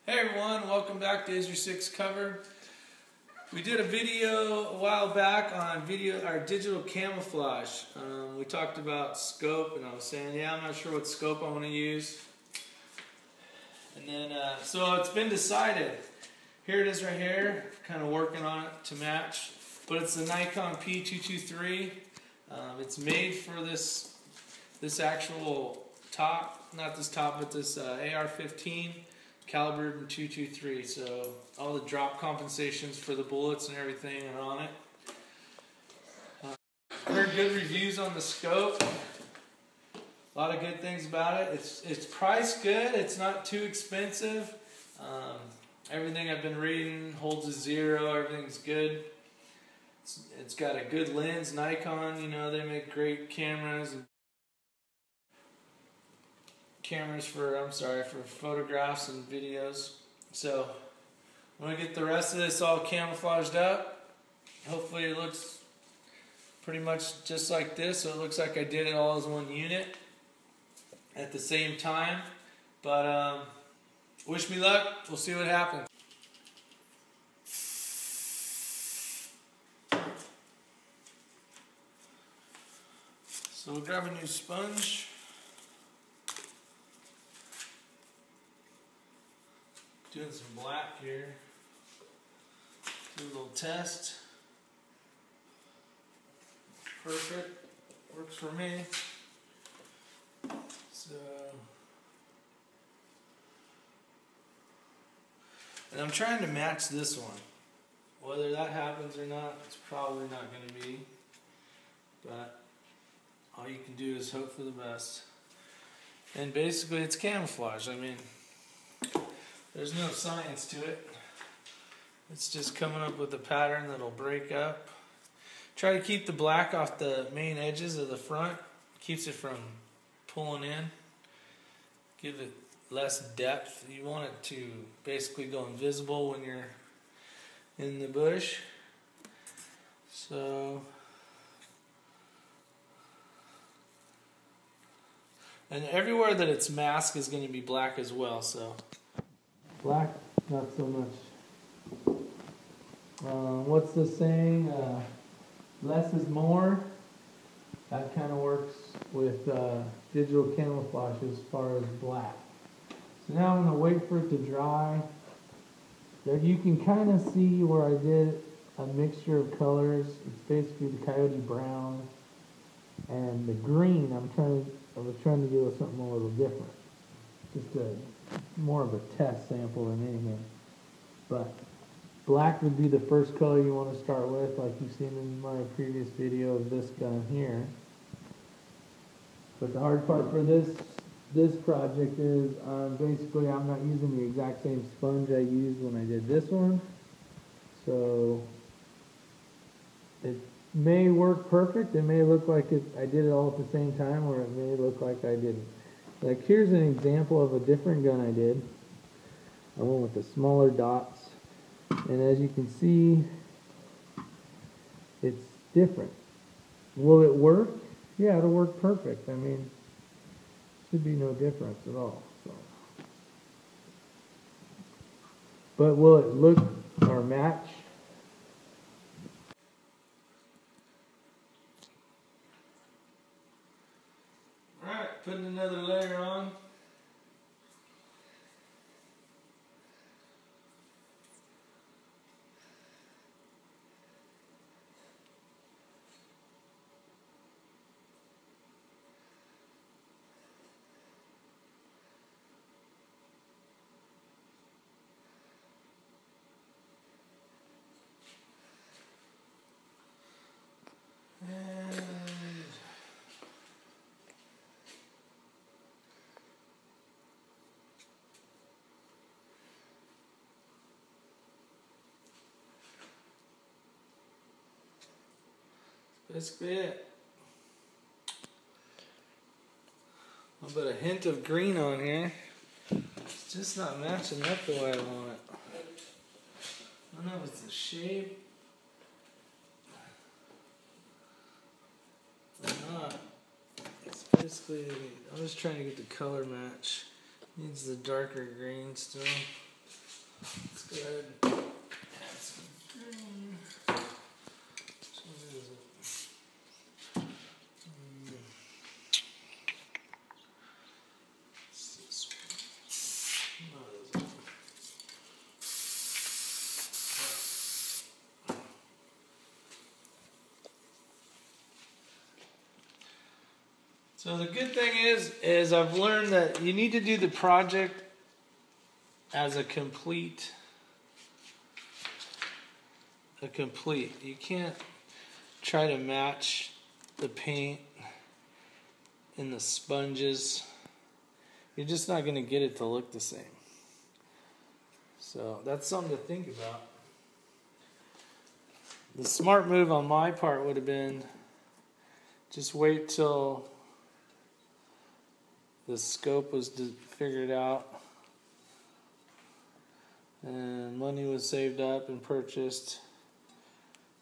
Hey everyone, welcome back to Is Your 6 Cover. We did a video a while back on our digital camouflage. We talked about scope and I was saying, yeah, I'm not sure what scope I want to use. And then, so it's been decided. Here it is right here, kind of working on it to match. But it's the Nikon P-223. It's made for this actual top, not this top, but this AR-15. Calibered in 223, so all the drop compensations for the bullets and everything are on it. Heard good reviews on the scope. A lot of good things about it. It's priced good. It's not too expensive. Everything I've been reading holds a 0. Everything's good. It's got a good lens. Nikon, you know, they make great cameras. For photographs and videos. So I'm going to get the rest of this all camouflaged up. Hopefully it looks pretty much just like this, so it looks like I did it all as one unit at the same time. But wish me luck. We'll see what happens. So we'll grab a new sponge. Doing some black here. Do a little test. Perfect. Works for me. So, and I'm trying to match this one. Whether that happens or not, it's probably not going to be. But all you can do is hope for the best. And basically, it's camouflage. I mean, there's no science to it. It's just coming up with a pattern that'll break up. Try to keep the black off the main edges of the front. Keeps it from pulling in. Give it less depth. You want it to basically go invisible when you're in the bush. So, and everywhere that it's masked is going to be black as well. So. Black, not so much. What's the saying? Less is more. That kind of works with digital camouflage as far as black. So now I'm going to wait for it to dry. There you can kind of see where I did a mixture of colors. It's basically the coyote brown and the green. I was trying to do something a little different. Just more of a test sample than anything. But black would be the first color you want to start with, like you've seen in my previous video of this gun here. But the hard part for this project is basically I'm not using the exact same sponge I used when I did this one. So it may work perfect. It may look like I did it all at the same time, or it may look like I didn't. Like here's an example of a different gun I did. I went with the smaller dots, and as you can see, it's different. Will it work? Yeah, it'll work perfect. I mean, should be no difference at all. So. But will it look or match? Alright, putting another layer on. Basically it. A little bit of hint of green on here. It's just not matching up the way I want it. I don't know if it's the shape or not. It's basically, I'm just trying to get the color match. Needs the darker green still. Let's go ahead and add some green. So where is it? It's this one. No, it isn't. So the good thing is I've learned that you need to do the project as a complete. You can't try to match the paint and the sponges. You're just not going to get it to look the same. So that's something to think about. The smart move on my part would have been just wait till the scope was figured out and money was saved up and purchased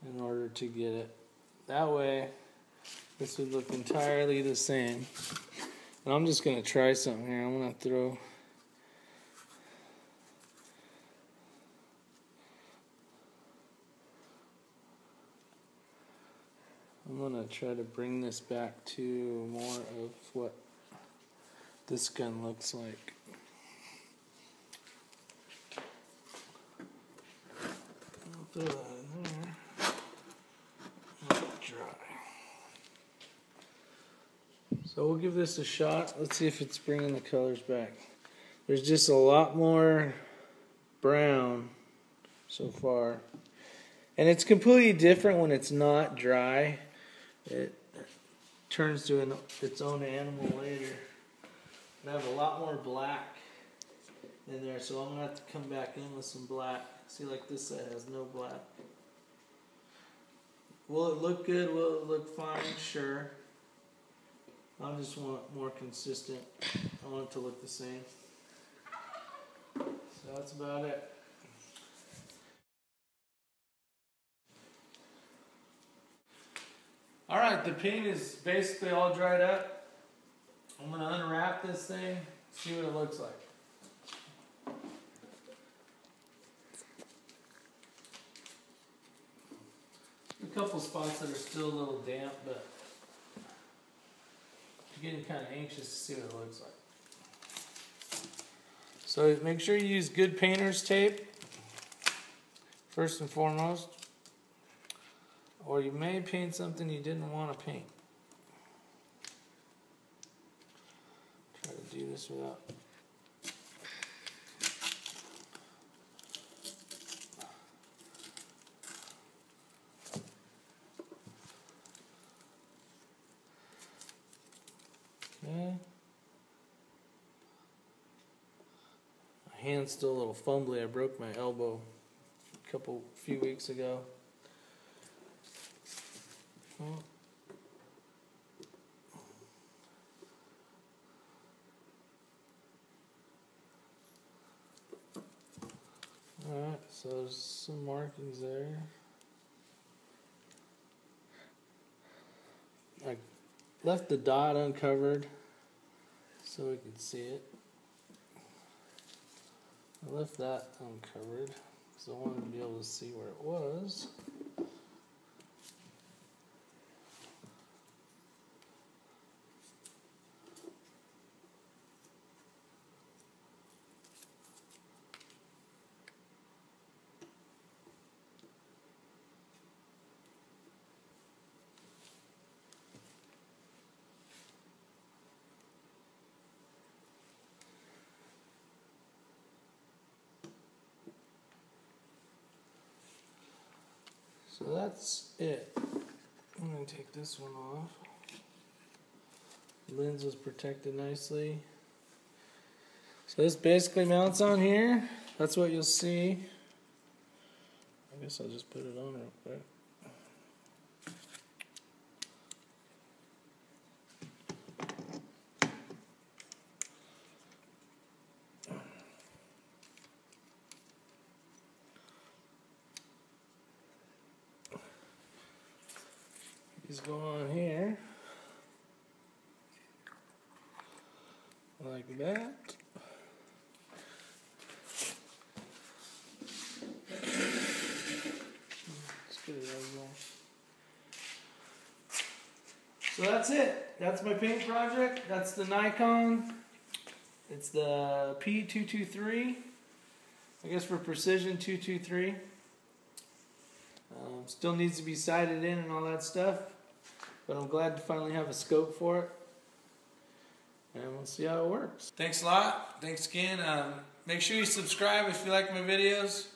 in order to get it. That way this would look entirely the same. And I'm just going to try something here. I'm going to try to bring this back to more of what this gun looks like. I'll throw that in there. Let it dry. So we'll give this a shot. Let's see if it's bringing the colors back. There's just a lot more brown so far. And it's completely different when it's not dry. It turns to its own animal later. And I have a lot more black in there, so I'm going to have to come back in with some black. See, like this side has no black. Will it look good? Will it look fine? Sure. I just want it more consistent. I want it to look the same. So that's about it. Alright, the paint is basically all dried up. I'm going to unwrap this thing, see what it looks like. A couple spots that are still a little damp, but I'm getting kind of anxious to see what it looks like. So make sure you use good painter's tape, first and foremost. Or you may paint something you didn't want to paint. Try to do this without. Okay. My hand's still a little fumbly. I broke my elbow a few weeks ago. Alright, so there's some markings there. I left the dot uncovered so we could see it. I left that uncovered because I wanted to be able to see where it was. So that's it. I'm going to take this one off. The lens was protected nicely. So this basically mounts on here. That's what you'll see. I guess I'll just put it on real quick. These go on here, like that. So that's it. That's my paint project. That's the Nikon. It's the P-223. I guess for precision 223. Still needs to be sighted in and all that stuff. But I'm glad to finally have a scope for it. And we'll see how it works. Thanks a lot. Thanks again. Make sure you subscribe if you like my videos.